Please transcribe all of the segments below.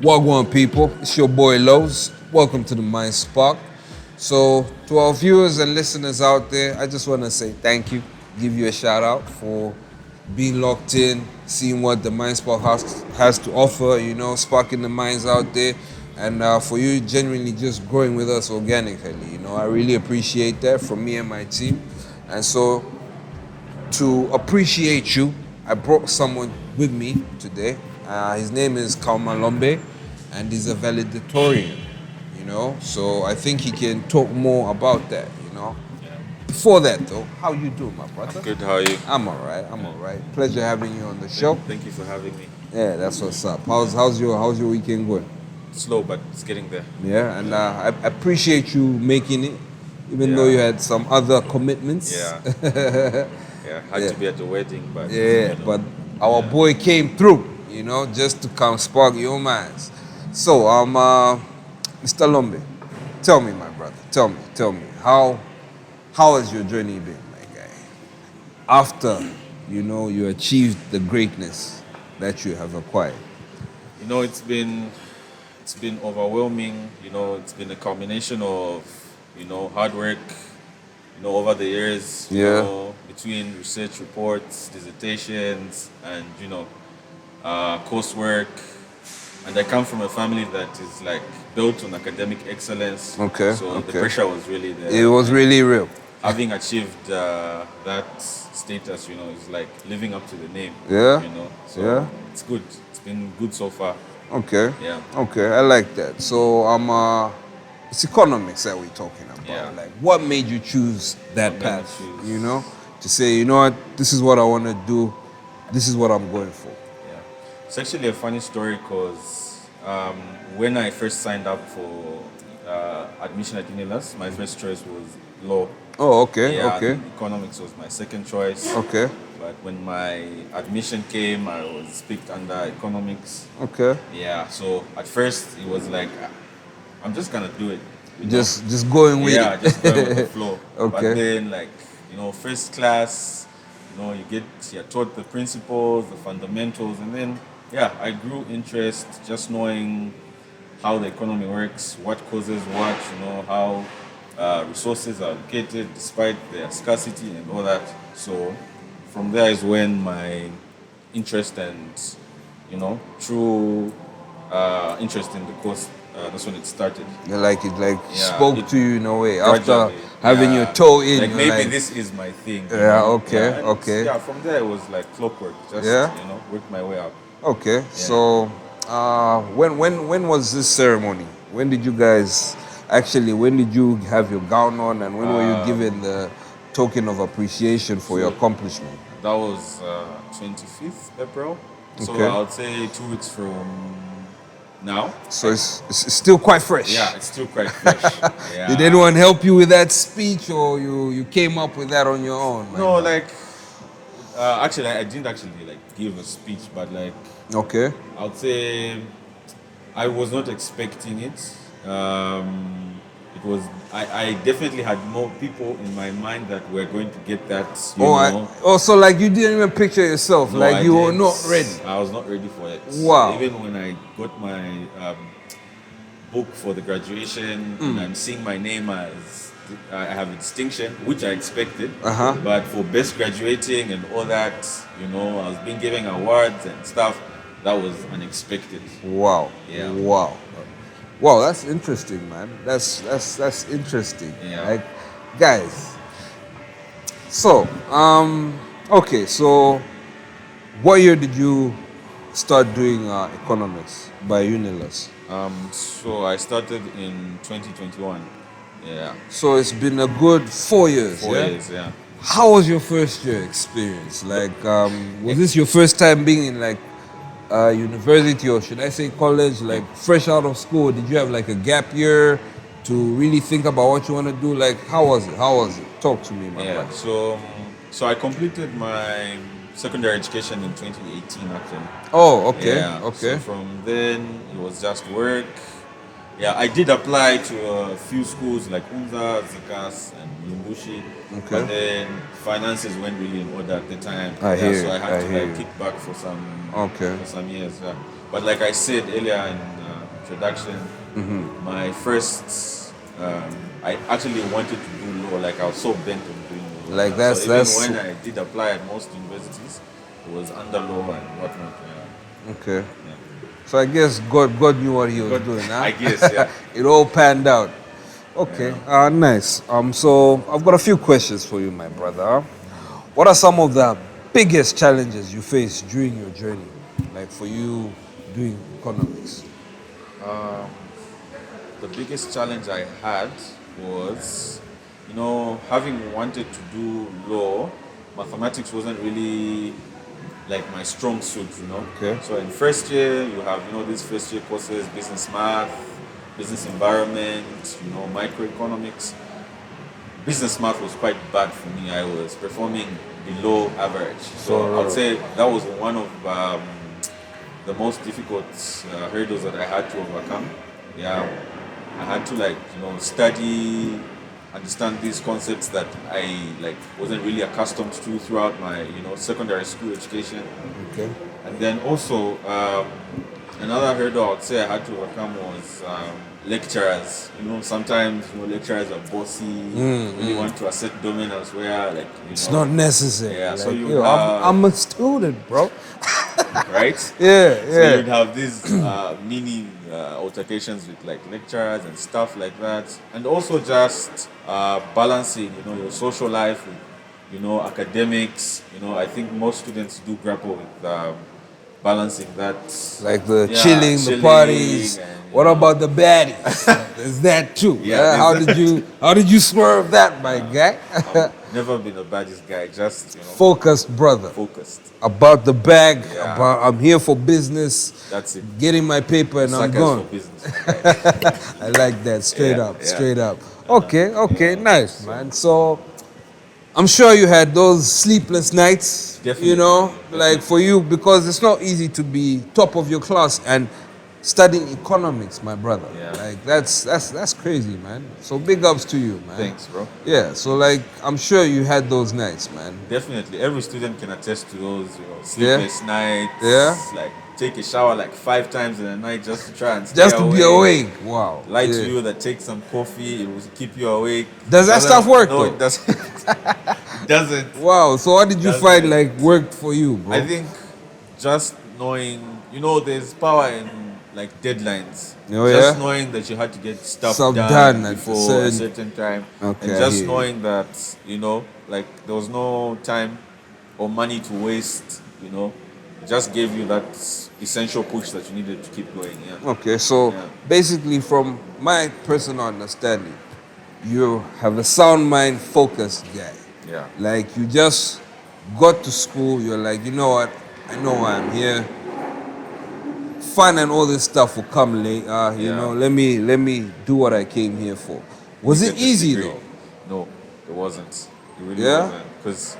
Wagwan people, it's your boy Lowe's. Welcome to the Mind Spark. So, to our viewers and listeners out there, I just want to say thank you, give you a shout out for being locked in, seeing what the Mind Spark has to offer, sparking the minds out there, and for you genuinely just growing with us organically. I really appreciate that from me and my team. And so, to appreciate you, I brought someone with me today. His name is Kaoma Lombe, and he's a valedictorian, So I think he can talk more about that. Before that, though, how you doing, my brother? I'm good, how are you? I'm all right. Pleasure having you on the show. Thank you for having me. Yeah, that's what's up. How's your weekend going? Slow, but it's getting there. Yeah, and I appreciate you making it, even though you had some other commitments. Yeah. Yeah, had to be at the wedding, but... Yeah, but our boy came through, just to come spark your minds. So, Mr. Lombe, tell me, my brother, tell me, how has your journey been, my guy? After, you achieved the greatness that you have acquired. It's been overwhelming. It's been a combination of, hard work, over the years, between research reports, dissertations, and, coursework. And I come from a family that is like built on academic excellence. Okay. So the pressure was really there. It was really real. Having achieved that status, is like living up to the name. Yeah. So it's good. It's been good so far. Okay. Yeah. Okay, I like that. So it's economics that we're talking about. Yeah. Like, what made you choose that What made me path? choose? To say, you know what, this is what I want to do. This is what I'm going for. Yeah. It's actually a funny story because when I first signed up for admission at Unilus, my first choice was law. Oh, okay. Yeah, Okay. Economics was my second choice. Okay. But when my admission came, I was picked under economics. Okay. Yeah, so at first it was like, I'm just gonna do it. Just going with Yeah, it. just going with the flow. Okay. But then, first class, you're taught the principles, the fundamentals, and then, I grew interest just knowing how the economy works, what causes what, how resources are allocated despite their scarcity and all that. So from there is when my interest and, true interest in the course, that's when it started. It spoke to you in a way after Gradually, having your toe in. Like you're maybe this is my thing. Okay. Yeah, from there it was like clockwork. Just work my way up. Okay. Yeah. So when was this ceremony? When did you guys when did you have your gown on, and when were you given the token of appreciation for your accomplishment? That was 25th April. So Okay. I would say 2 weeks from now. So it's still quite fresh. Yeah, it's still quite fresh. Yeah. Did anyone help you with that speech, or you came up with that on your own? No, actually, I didn't actually give a speech, but Okay. I would say I was not expecting it. It was I definitely had more people in my mind that were going to get that. So you didn't even picture yourself, No, you were didn't. not ready. I was not ready for it. Wow. Even when I got my book for the graduation, and I'm seeing my name as I have a distinction, which I expected. Uh-huh. But for best graduating and all that, I was being given awards and stuff. That was unexpected. Wow. Yeah. Wow, that's interesting, man. That's interesting. Yeah. Guys. So, okay, so what year did you start doing economics by Unilus? So I started in 2021. Yeah. So it's been a good 4 years. 4 years, yeah. How was your first year experience? Was this your first time being in university, or should I say college, fresh out of school? Did you have a gap year to really think about what you want to do? How was it? Talk to me, my brother. So I completed my secondary education in 2018 actually. Oh, okay. Yeah. Okay. So from then it was just work. Yeah, I did apply to a few schools like Unza, Zakas, and Lumbushi. Okay. But then finances weren't really in order at the time. I hear so I had you. to kick back for some Okay. years. Yeah. But like I said earlier in introduction, my first, I actually wanted to do law. Like I was so bent on doing law. Like So even that's when I did apply at most universities, it was under law and whatnot. okay. So I guess God knew what He was God, doing, huh? I guess, yeah. It all panned out. Okay, nice. So I've got a few questions for you, my brother. What are some of the biggest challenges you faced during your journey, like for you doing economics? The biggest challenge I had was, having wanted to do law, mathematics wasn't really like my strong suit. Okay. So in first year, you have, these first year courses, business math, business environment, microeconomics. Business math was quite bad for me. I was performing below average. So I would say that was one of the most difficult hurdles that I had to overcome. Yeah, I had to study, understand these concepts that I wasn't really accustomed to throughout my secondary school education. Okay. And then also another hurdle I would say I had to overcome was lecturers. Sometimes lecturers are bossy, really want to assert dominance where It's not necessary. Yeah, so you yo, I'm a student, bro. right? So you'd have these mini altercations with lecturers and stuff like that, and also just balancing, your social life with, academics. I think most students do grapple with balancing that. Like the chilling, the parties. And, what about the baddies? There's that too. Yeah, How did you swerve that, my guy? Never been a baddest guy, just Focused, brother. focused. About the bag. Yeah. I'm here for business. That's it. Getting my paper and I'm Suckers gone. for business. I like that. Straight Yeah, up, yeah. straight up. Okay, nice, man. So I'm sure you had those sleepless nights, Definitely. like for you, because it's not easy to be top of your class and studying economics, my brother. Yeah. Like that's crazy, man. So big ups to you, man. Thanks, bro. Yeah, so I'm sure you had those nights, man. Definitely, every student can attest to those, sleepless nights. Yeah. Like take a shower 5 times in a night just to try and stay Just to be awake. Wow. Lie Yeah. to you that take some coffee, it will keep you awake. Does that stuff work, No, though? it doesn't. It doesn't. Wow. So what did you Doesn't. find worked for you, bro? I think just knowing, there's power in deadlines. Oh, Just yeah? knowing that you had to get stuff Stuff done done at a before a certain- certain time, Okay, and I just hear you. knowing that there was no time or money to waste. It just gave you that essential push that you needed to keep going. Yeah. Okay, so Yeah. basically, from my personal understanding, you have a sound mind, focused guy. Yeah. Like you just got to school, you're like, you know what? I know why I'm here. Fun and all this stuff will come later. You Yeah. know, let me do what I came here for. Was it Get the easy degree. though? No, it wasn't. It really Yeah? wasn't. Because,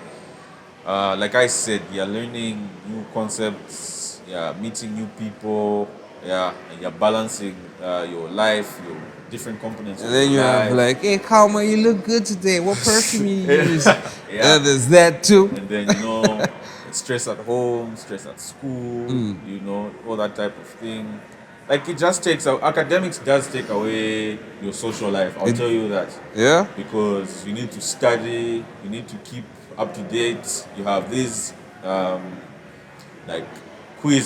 like I said, you're learning new concepts, you're meeting new people, and you're balancing your life, your different components. And of then you your have life. hey, Kaoma, you look good today. What perfume you use? Yeah. There's that too. And then, stress at home, stress at school, all that type of thing. It just academics does take away your social life. I'll tell you that. Yeah? Because you need to study, you need to keep up to date. You have these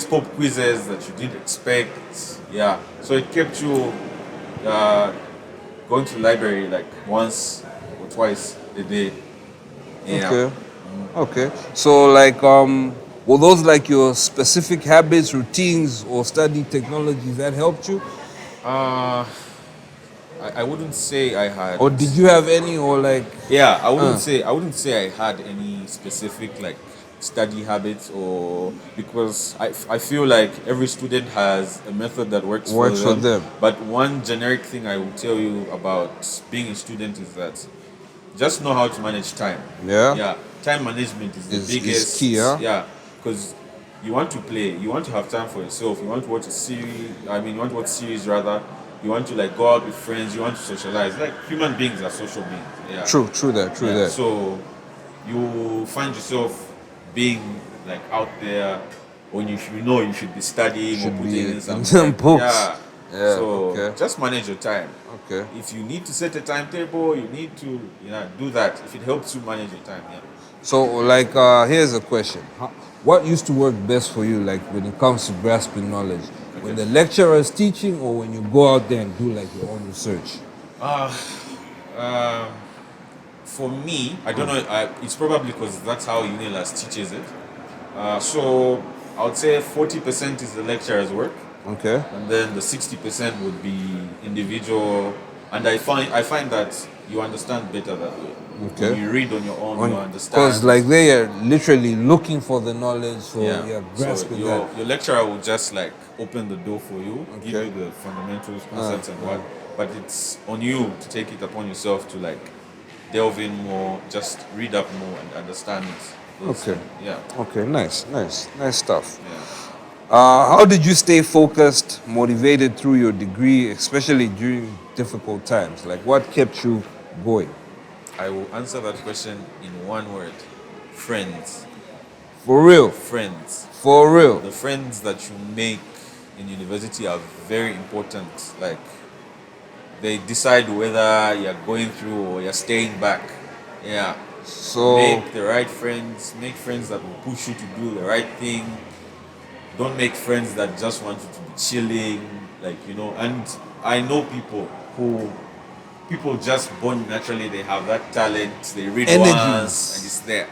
pop quizzes that you didn't expect. Yeah. So it kept you going to the library once or twice a day. Yeah. Okay. So were those your specific habits, routines, or study technologies that helped you? I wouldn't say I had. Or did you have any Yeah, I wouldn't say I had any specific study habits, or because I feel like every student has a method that works for them. But one generic thing I will tell you about being a student is that just know how to manage time. Yeah? Time management is the Is biggest key, huh? Yeah, because you want to play, you want to have time for yourself, you want to watch a series. You want to watch series rather. You want to go out with friends. You want to socialize. Human beings are social beings. Yeah. True that. So you find yourself being out there when you should be studying or putting in some books. Yeah, So okay. just manage your time. Okay. If you need to set a timetable, you need to do that. If it helps you manage your time, yeah. So, like, here's a question. What used to work best for you, like, when it comes to grasping knowledge? When the lecturer is teaching or when you go out there and do, like, your own research? Um, for me, I don't know. It's probably because that's how Unilus teaches it. So I would say 40% is the lecturer's work, Okay. and then the 60% would be individual. And I find that you understand better that way. Okay. When you read on your own, you understand. Because, like, they are literally looking for the knowledge, so you're So grasping your that. your lecturer will just like open the door for you, give Okay. you the fundamentals, concepts, and what. But it's on you to take it upon yourself to like delve in more, just read up more, and understand those Okay. things. Yeah. Okay, nice stuff. Yeah. How did you stay focused, motivated through your degree, especially during difficult times? Like, what kept you going? I will answer that question in one word: friends. For real, Friends. for real. The friends that you make in university are very important. Like, they decide whether you're going through or you're staying back. Yeah. So, Make the right friends, make friends that will push you to do the right thing. Don't make friends that just want you to be chilling, and I know people just born naturally, they have that talent, they read once and it's there.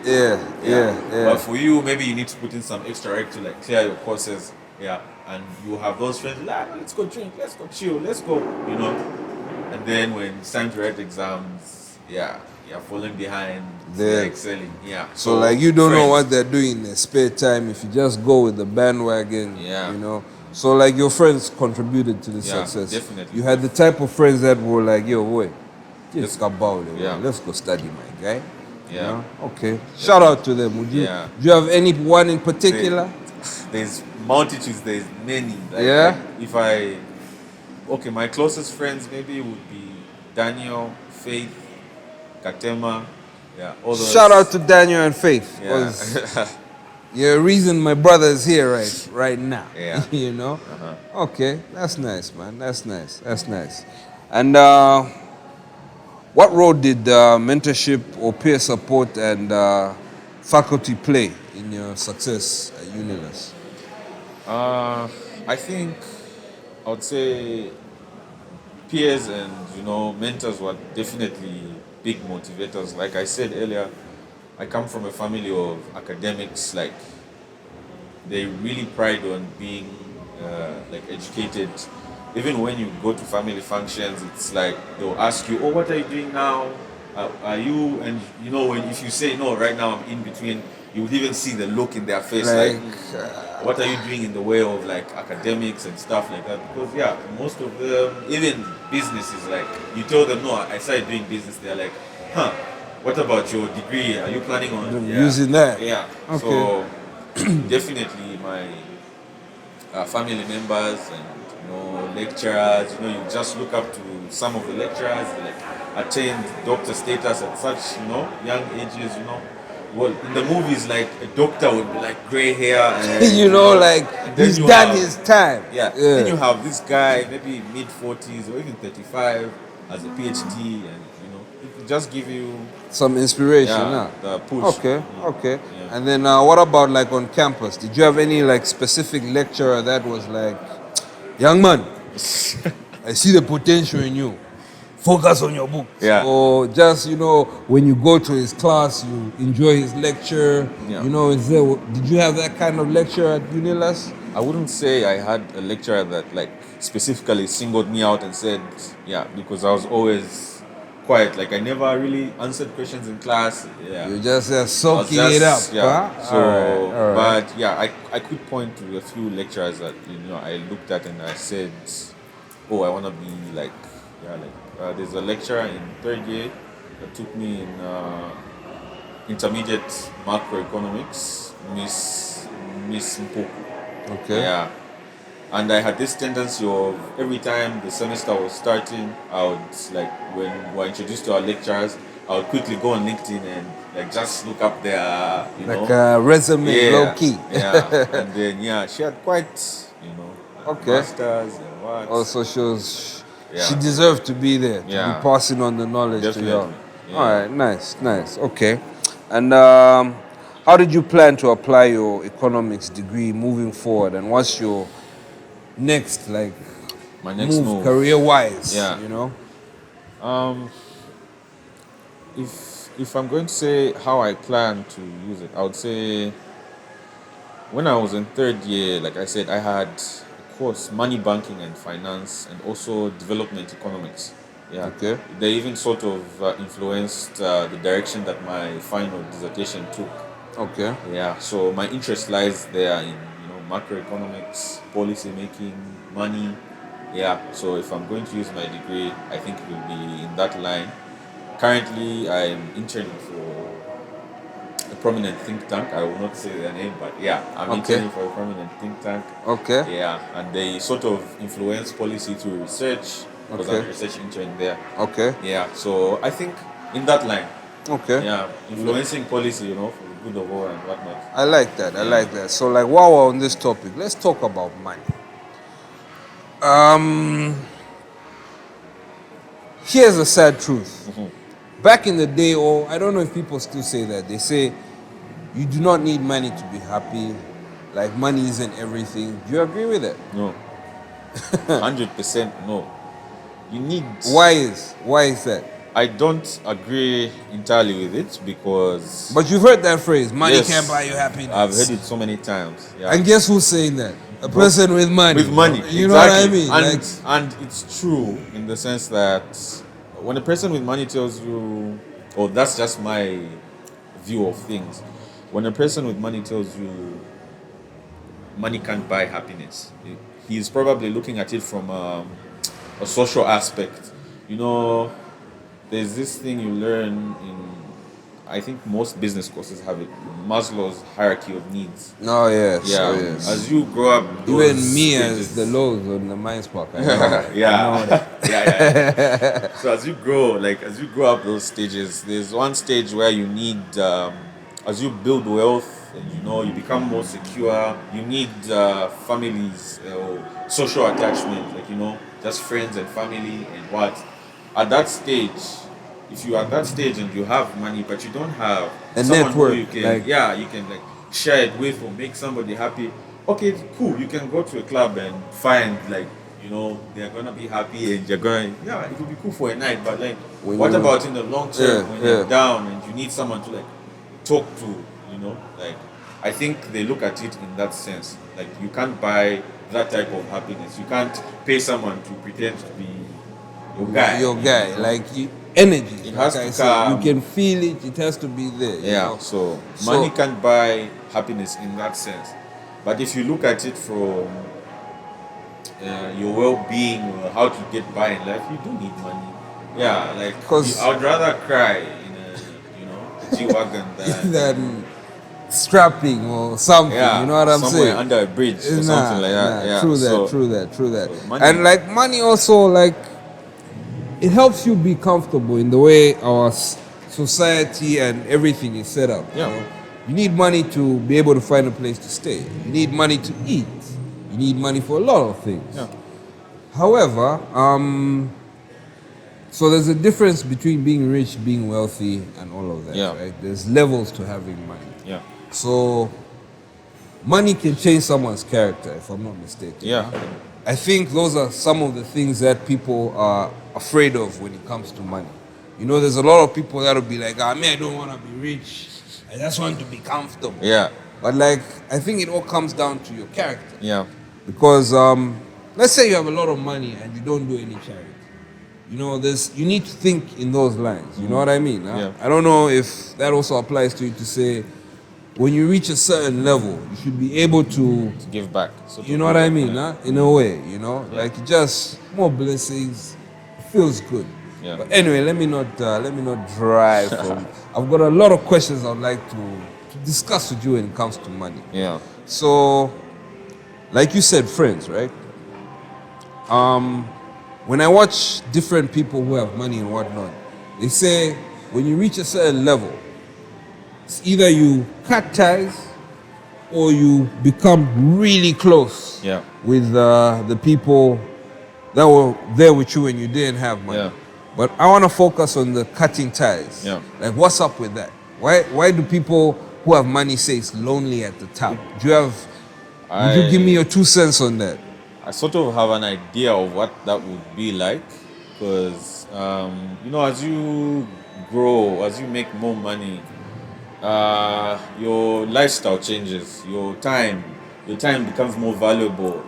yeah. But for you, maybe you need to put in some extra work to like clear your courses. Yeah. And you have those friends, like, let's go drink, let's go chill, let's go, And then when it's time to write exams, you're falling behind, they're excelling. Yeah. So, like, you don't know friends. what they're doing in their spare time if you just go with the bandwagon, Yeah. So, like, your friends contributed to the Yeah, success. definitely. You had the type of friends that were like, yo, wait, Let's- yeah. Let's go study, my guy. Yeah. Okay. Shout out to them. Yeah. Do you have anyone in particular? There's multitudes, there's many. Yeah? Okay, my closest friends maybe would be Daniel, Faith, Katema. Yeah, all those. Shout out to Daniel and Faith. Yeah. 'Cause you're the reason my brother is here right now. Yeah. Okay, that's nice, man. That's nice. And what role did mentorship or peer support and faculty play in your success at Unilus? I think I would say peers and mentors were definitely big motivators. Like I said earlier, I come from a family of academics. Like, they really pride on being like educated. Even when you go to family functions, it's like they'll ask you, "Oh, what are you doing now? Are you?" And when if you say no, right now I'm in between, you would even see the look in their face, like, what are you doing in the way of like academics and stuff like that? Because most of them, even businesses, like you tell them, "No, I started doing business." They're like, "Huh? What about your degree? Are you planning on using that?" Yeah. Okay. So definitely my family members and lecturers. You just look up to some of the lecturers, like attained doctor status at such young ages. Well, in the movies, like a doctor would be like gray hair, and, like and then he's you done have- his time. Yeah. Then you have this guy, maybe mid 40s or even 35, as a PhD, and it could just give you Some inspiration, the push. Okay. Yeah. And then what about like on campus? Did you have any like specific lecturer that was like, young man, I see the potential in you. Focus on your book. Yeah. Or just, when you go to his class, you enjoy his lecture. Yeah. Did you have that kind of lecture at Unilus? I wouldn't say I had a lecturer that like specifically singled me out and said, because I was always quiet. Like, I never really answered questions in class. Yeah. You just soaking I was it up. just- Yeah. Huh? So, All right. but I could point to a few lecturers that I looked at and I said, oh, I want to be like, there's a lecturer in third year that took me in intermediate macroeconomics, Miss Mpoku. Okay. Yeah. And I had this tendency of every time the semester was starting, I would, like, when we were introduced to our lecturers, I would quickly go on LinkedIn and like just look up their, Like a resume, low key. yeah. And then she had quite, Okay. masters and what? also shows she Yeah. deserved to be there, to Yeah. be passing on the knowledge to you. Definitely. Yeah. All right, nice. Okay. And how did you plan to apply your economics degree moving forward? And what's your next, like, My next move. career-wise, Yeah. you know? If I'm going to say how I plan to use it, I would say when I was in third year, like I said, I had a course money banking and finance, and also development economics. Yeah. Okay. They even sort of influenced the direction that my final dissertation took. Okay. Yeah. So my interest lies there in macroeconomics, policy making, money. Yeah. So if I'm going to use my degree, I think it will be in that line. Currently, I'm interning for a prominent think tank. I will not say their name, but yeah, I'm Okay. interning for a prominent think tank. Okay. Yeah, and they sort of influence policy through research because I'm Okay. a research intern there. Okay. Yeah, so I think in that line, Okay. yeah, influencing policy, for the good of all and whatnot. I like that. I Yeah. like that. So, like, while we're on this topic, let's talk about money. Here's the sad truth. Back in the day, or I don't know if people still say that, they say you do not need money to be happy. Like, money isn't everything. Do you agree with it? No, 100% no. You need. Why is that? I don't agree entirely with it because. But you've heard that phrase, money Yes, can't buy you happiness. I've heard it so many times. Yeah. And guess who's saying that? A person with money. With money, You know what I mean? And it's true in the sense that when a person with money tells you, oh, that's just my view of things. When a person with money tells you money can't buy happiness, he's probably looking at it from a social aspect. There's this thing you learn in, I think most business courses have it, Maslow's hierarchy of needs. Oh yes, Yeah. oh yes. As you grow up, Even those me stages- as the lows on the mind spark. I know that. yeah. Yeah. So as you grow up those stages, there's one stage where you need, as you build wealth and you become more secure, you need families, social attachment, just friends and family and what. At that stage, if you're at that stage and you have money but you don't have A someone network, who you can share it with or make somebody happy, okay, it's cool. You can go to a club and find they're gonna be happy and it will be cool for a night, but what about in the long term when you're down and you need someone to talk to, I think they look at it in that sense. Like, you can't buy that type of happiness. You can't pay someone to pretend to be your guy. Energy. It has like to I said, come. you can feel it. It has to be there. you know? So money can't buy happiness in that sense. But if you look at it from your well-being or how to get by in life, you do need money. Yeah, I would rather cry in a G-Wagon than strapping or something. You know what I'm somewhere saying? under a bridge or something like that. Yeah. True So that. money- And money also it helps you be comfortable in the way our society and everything is set up. Yeah. You need money to be able to find a place to stay. You need money to eat. You need money for a lot of things. Yeah. However, so there's a difference between being rich, being wealthy, and all of that, Yeah. right? There's levels to having money. Yeah. So money can change someone's character, if I'm not mistaken. Yeah. I think those are some of the things that people are afraid of when it comes to money. There's a lot of people that'll be like, I don't want to be rich. I just want to be comfortable. Yeah. But I think it all comes down to your character. Yeah. Because let's say you have a lot of money and you don't do any charity. You need to think in those lines. You know what I mean? Huh? Yeah. I don't know if that also applies to you to say, when you reach a certain level, you should be able to Give back. you know what I mean? Huh? In a way, just more blessings. It feels good. Yeah. But anyway, let me not drive from. I've got a lot of questions I'd like to discuss with you when it comes to money. Yeah. So, like you said, friends, right? When I watch different people who have money and whatnot, they say when you reach a certain level, it's either you cut ties or you become really close Yeah. with the people that were there with you when you didn't have money. Yeah. But I want to focus on the cutting ties. Yeah. Like, what's up with that? Why do people who have money say it's lonely at the top? Do you have? Would you give me your 2 cents on that? I sort of have an idea of what that would be like, because as you grow, as you make more money, your lifestyle changes. Your time becomes more valuable.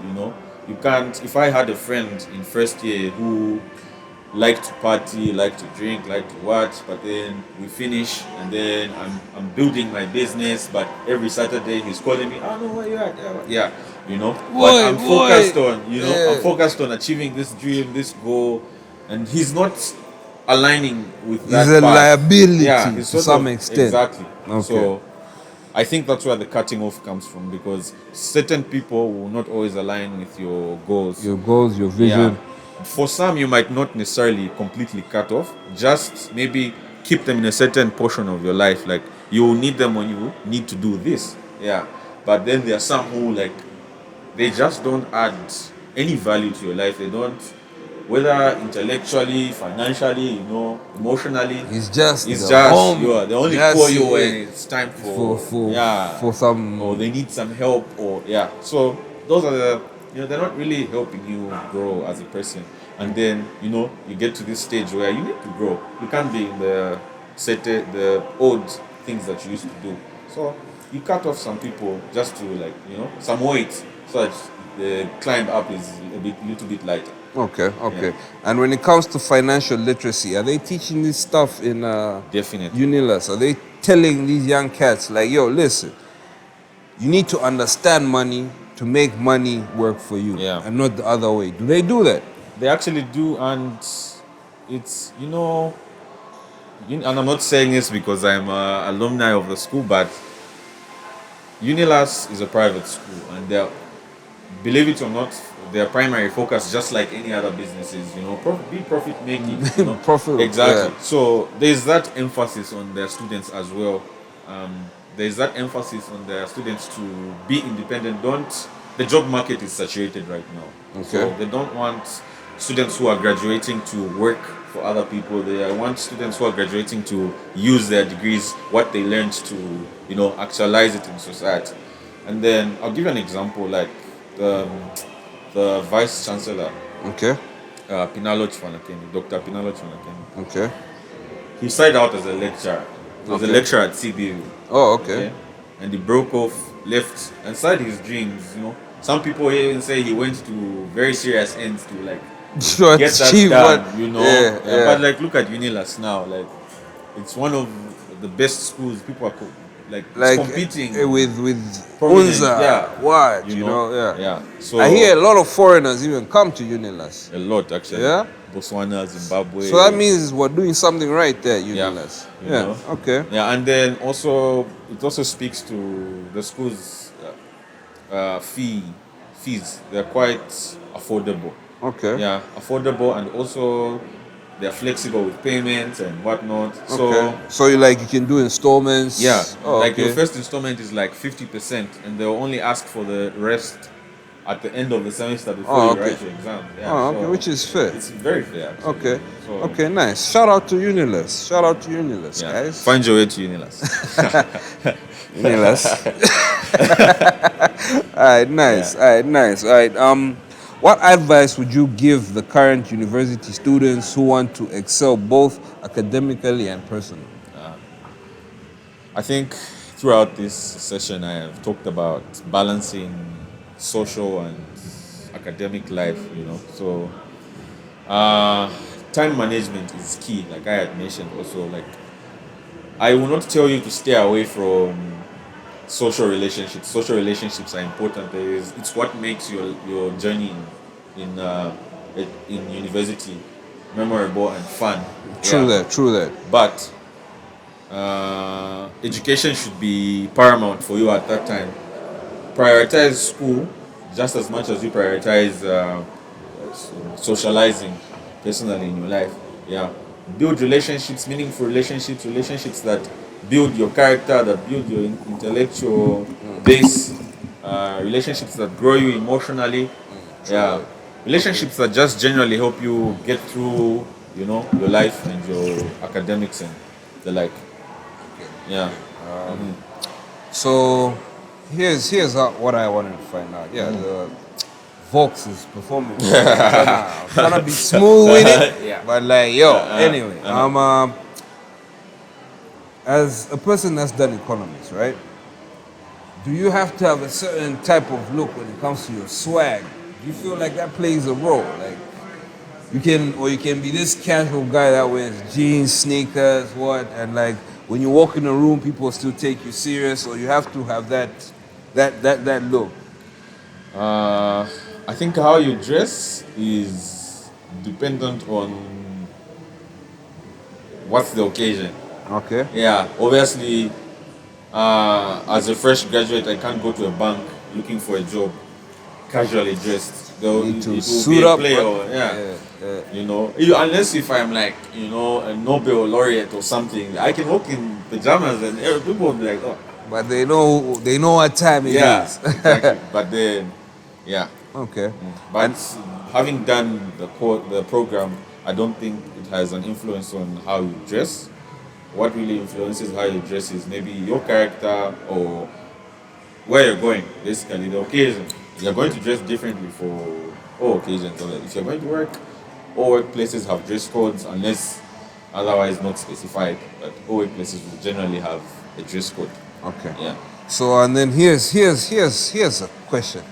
You can't. If I had a friend in first year who liked to party, liked to drink, liked to watch, but then we finish, and then I'm building my business, but every Saturday he's calling me, "Oh no, where you at?" Yeah, but I'm focused on, I'm focused on achieving this dream, this goal, and he's not aligning with that It's a path. liability Yeah, to sort some of- extent. Exactly. Okay. So I think that's where the cutting off comes from, because certain people will not always align with your goals. Your goals, your vision. Yeah. For some, you might not necessarily completely cut off, just maybe keep them in a certain portion of your life. Like, you will need them when you need to do this. Yeah. But then there are some who, like, they just don't add any value to your life. They don't, whether intellectually, financially, emotionally. It's just It's the just home. they only That's call you when it. it's time for some. or they need some help, or so those are they're not really helping you grow as a person. And then you get to this stage where you need to grow. You can't be in the old things that you used to do. So you cut off some people just to, like, some weight, so that the climb up is little bit lighter. Okay. Yeah. And when it comes to financial literacy, are they teaching this stuff in Definitely. Unilus? Are they telling these young cats, like, yo, listen, you need to understand money to make money work for you, and not the other way? Do they do that? They actually do, and it's and I'm not saying this because I'm an alumni of the school, but Unilus is a private school, and believe it or not, their primary focus, just like any other businesses, be profit making. Profit. Exactly. Yeah. So there's that emphasis on their students as well. There's that emphasis on their students to be independent. The job market is saturated right now. Okay. So they don't want students who are graduating to work for other people. They want students who are graduating to use their degrees, what they learned, to actualize it in society. And then I'll give you an example, like the vice chancellor, Okay. Pinalo Chifanakeni, Dr. Pinalo Chifanakeni. Okay. He started out as a lecturer. He was a lecturer at CBU. Oh, okay. And he broke off, left, and started his dreams. Some people even say he went to very serious ends to, like, get that Achieve done. what- Yeah. But, like, look at Unilus now. Like, it's one of the best schools. People are it's competing with prominent, Unza. yeah. What Yeah. So I hear a lot of foreigners even come to Unilus. a lot, actually. Yeah? Botswana, Zimbabwe. So that means we're doing something right there, Unilus. you Yeah. know. Okay. Yeah, and then it also speaks to the school's fees. They're quite affordable. Okay. Yeah, affordable, and also they're flexible with payments and whatnot. Okay. So you can do installments. Yeah, Oh, like okay. your first installment is like 50%, and they'll only ask for the rest at the end of the semester before Oh, you okay. write your exam. Yeah, Oh, okay, so which is fair. it's very fair. Actually. Okay. So, Okay, nice. Shout out to Unilus. Shout out to Unilus, yeah. guys. Find your way to Unilus. Unilus. Alright, nice. Alright, nice. Alright. What advice would you give the current university students who want to excel both academically and personally? I think throughout this session I have talked about balancing social and academic life, So time management is key, like I had mentioned also. Like, I will not tell you to stay away from social relationships. Social relationships are important. It's what makes your journey in university memorable and fun. True that. But education should be paramount for you at that time. Prioritize school just as much as you prioritize socializing personally in your life. Yeah. Build relationships, meaningful relationships that build your character, that build your intellectual base, relationships that grow you emotionally. Yeah. relationships that just generally help you get through, your life and your academics and the like. Yeah. So what I wanted to find out. Yeah, the Vox is performing. I'm trying to be smooth with it. Yeah. But like, anyway, as a person that's done economics, right? Do you have to have a certain type of look when it comes to your swag? Do you feel like that plays a role? Like you can be this casual guy that wears jeans, sneakers, and like when you walk in a room, people still take you serious, or you have to have that look. I think how you dress is dependent on what's the occasion. Okay. Yeah, obviously, as a fresh graduate, I can't go to a bank looking for a job casually dressed. Though Need to it will suit be a up, play right? or unless if I'm like a Nobel laureate or something, I can walk in pajamas and people will be like, oh, But they know what time it yeah, is. exactly. But then, yeah. Okay. But having done the program, I don't think it has an influence on how you dress. What really influences how you dress is maybe your character or where you're going. Basically, the occasion. You're going to dress differently for all occasions. So if you're going to work, all workplaces have dress codes unless otherwise not specified. But all workplaces will generally have a dress code. Okay. Yeah. So and then here's a question.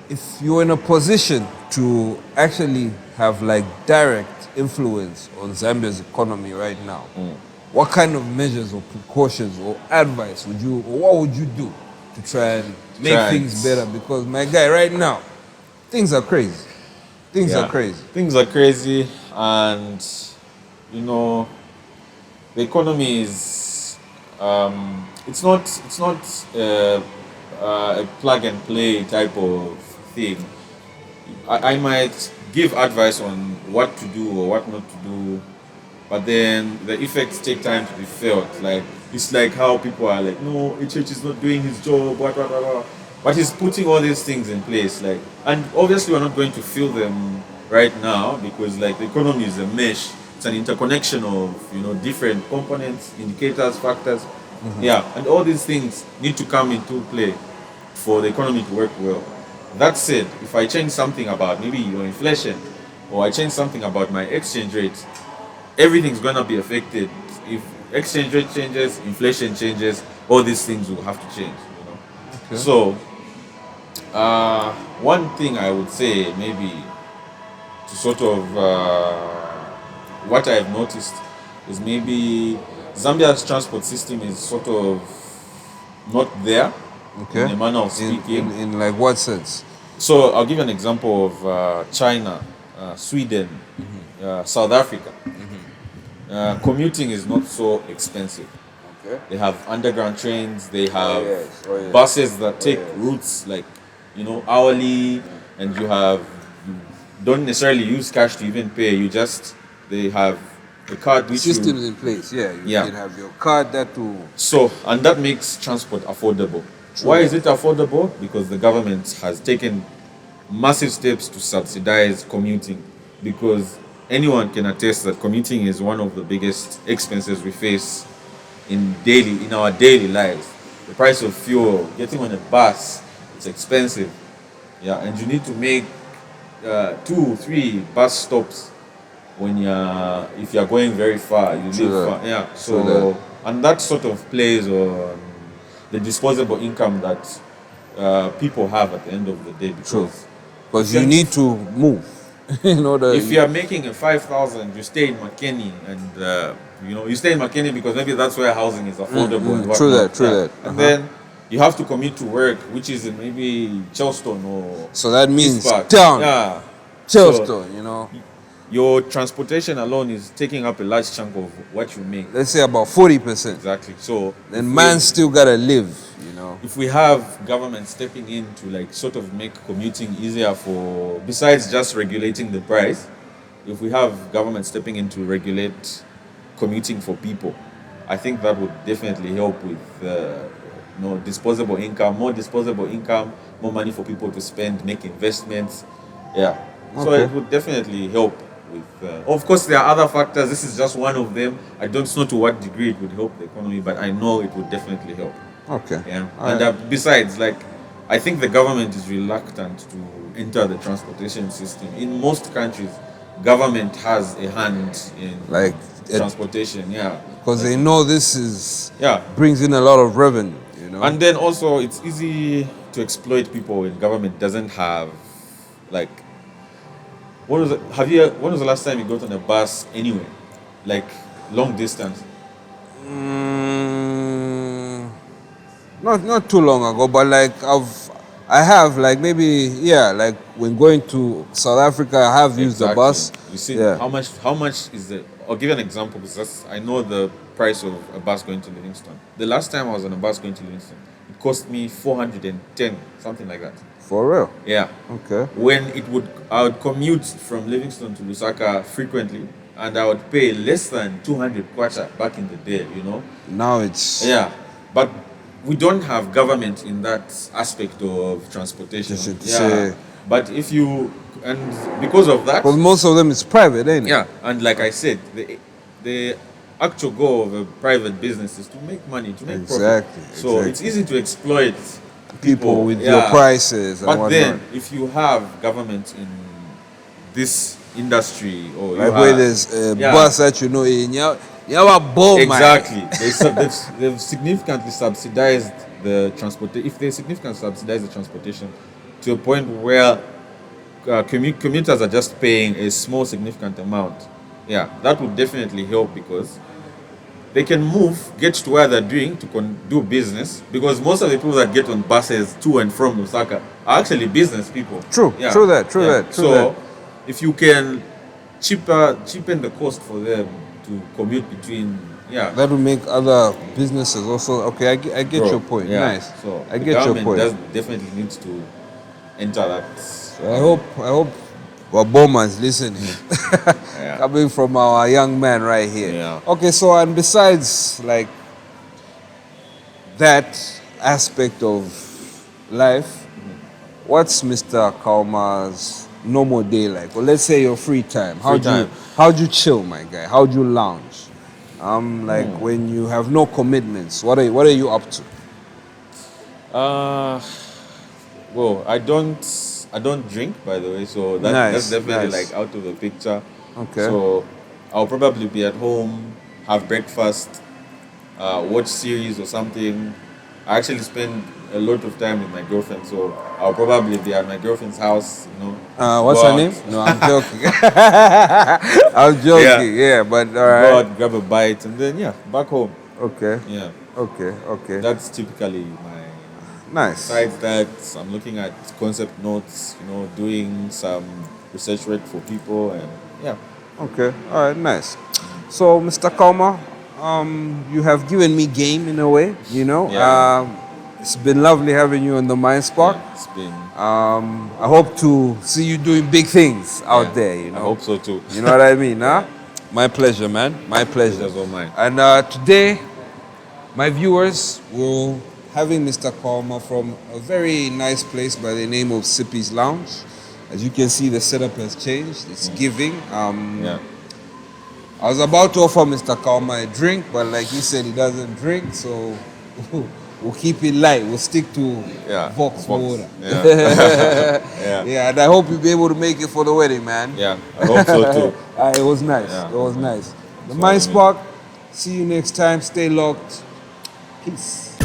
If you're in a position to actually have like direct influence on Zambia's economy right now, what kind of measures or precautions or advice what would you do to try and make things better? Because my guy, right now, things are crazy. Things are crazy. Things are crazy, and the economy is it's not a plug and play type of thing. I might give advice on what to do or what not to do, but then the effects take time to be felt. Like it's like how people are like, no, HH is not doing his job, what. But he's putting all these things in place, like, and obviously we're not going to feel them right now because like the economy is a mesh. It's an interconnection of different components, indicators, factors. Yeah, and all these things need to come into play for the economy to work well. That said, if I change something about maybe inflation, or I change something about my exchange rate, everything's gonna be affected. If exchange rate changes, inflation changes, all these things will have to change. Okay. So, one thing I would say maybe to sort of what I've noticed is maybe Zambia's transport system is sort of not there in a manner of speaking. In like what sense? So I'll give you an example of China, Sweden, South Africa. Commuting is not so expensive. Okay. They have underground trains. They have yes. buses that take routes like hourly, and you don't necessarily use cash to even pay. They have a card which Systems in place. Yeah. You can have your card and that makes transport affordable. True. Why is it affordable? Because the government has taken massive steps to subsidize commuting, because anyone can attest that commuting is one of the biggest expenses we face in our daily lives. The price of fuel, getting on a bus, it's expensive. Yeah, and you need to make 2-3 bus stops if you're going very far. You live far. Yeah. So and that sort of plays on the disposable income that people have at the end of the day, because you need to move. If you are making a 5,000, you stay in Makeni, and you stay in Makeni because maybe that's where housing is affordable. And true that. And then you have to commute to work, which is in maybe Charleston or. So that means town. Yeah. Charleston, Your transportation alone is taking up a large chunk of what you make. Let's say about 40%. Exactly. So then man still gotta live. If we have government stepping in to sort of make commuting easier besides just regulating the price, if we have government stepping in to regulate commuting for people, I think that would definitely help with disposable income, more money for people to spend, make investments, Yeah. So Okay. it would definitely help with. Of course, there are other factors. This is just one of them. I don't know to what degree it would help the economy, but I know it would definitely help. Okay. Yeah. All And right. besides, like, I think the government is reluctant to enter the transportation system. In most countries, government has a hand in Like, transportation. Yeah. because Like, they know this is yeah. brings in a lot of revenue, you know. And then also, it's easy to exploit people when government doesn't have, like, when was the last time you got on a bus anywhere? Like, long distance? Mm, not too long ago, but like I have like maybe yeah, like when going to South Africa, I have used the Exactly. bus. You see, Yeah, how much is the, I'll give you an example because I know the price of a bus going to Livingston. The last time I was on a bus going to Livingston, it cost me 410, something like that. for real. Yeah. Okay. When I would commute from Livingston to Lusaka frequently, and I would pay less than 200 kwacha back in the day, you know. Now it's Yeah, but we don't have government in that aspect of transportation. just to Yeah, say but if you, and because of that, because most of them is private, ain't it? yeah, and like I said, the actual goal of a private business is to make money, to make profit. Exactly. So it's Exactly. easy to exploit People with your yeah. prices and But whatnot. then, if you have government in this industry, or you Like where have, there's a yeah, bus that you know in your bomb, exactly. They've significantly subsidized the transport. If they significantly subsidize the transportation to a point where commuters are just paying a small, significant amount, yeah, that would definitely help because they can move, get to where they're doing to do business. Because most of the people that get on buses to and from Lusaka are actually business people. True, Yeah, true that, true yeah. that, true So that. if you can cheapen the cost for them to commute between, yeah, That will make other businesses also okay. I get bro, your point. yeah. Nice. So I the get your government point. does definitely needs to enter that. So I hope Waboma's listening. Yeah, Coming from our young man right here. yeah. Okay, so and besides like that aspect of life, what's Mr. Kaoma's normal day like? Or let's say your free time. Free time. How'd you chill, my guy? How'd you lounge? Like when you have no commitments, what are you up to? Uh, well, I don't drink, by the way, so that's Nice, definitely nice. like out of the picture. Okay. So I'll probably be at home, have breakfast, watch series or something. I actually spend a lot of time with my girlfriend, so I'll probably be at my girlfriend's house, What's go her out, name? No, I'm joking. I'm yeah, joking. Yeah, but all go right. out, grab a bite, and then yeah, back home. Okay. Yeah, Okay. Okay. that's typically my. Nice. Besides that, I'm looking at concept notes, doing some research work for people, and yeah. Okay. All right. Nice. So, Mr. Kauma, you have given me game in a way. Yeah. It's been lovely having you on the Mind Spark. Yeah, it's been. I hope to see you doing big things out Yeah, there. I hope so too. You know what I mean, huh? Yeah. My pleasure, man. My pleasure. Pleasure's all mine. And today, my viewers will having Mr. Kauma from a very nice place by the name of Sippy's Lounge. As you can see, the setup has changed. It's giving. Yeah. I was about to offer Mr. Kauma a drink, but like he said, he doesn't drink, so we'll keep it light. We'll stick to Yeah. Vox water. Yeah. Yeah. Yeah, and I hope you'll be able to make it for the wedding, man. Yeah. I hope so too. It was nice. Yeah, It was nice. The what I Mind mean. Spark. See you next time. Stay locked. Peace.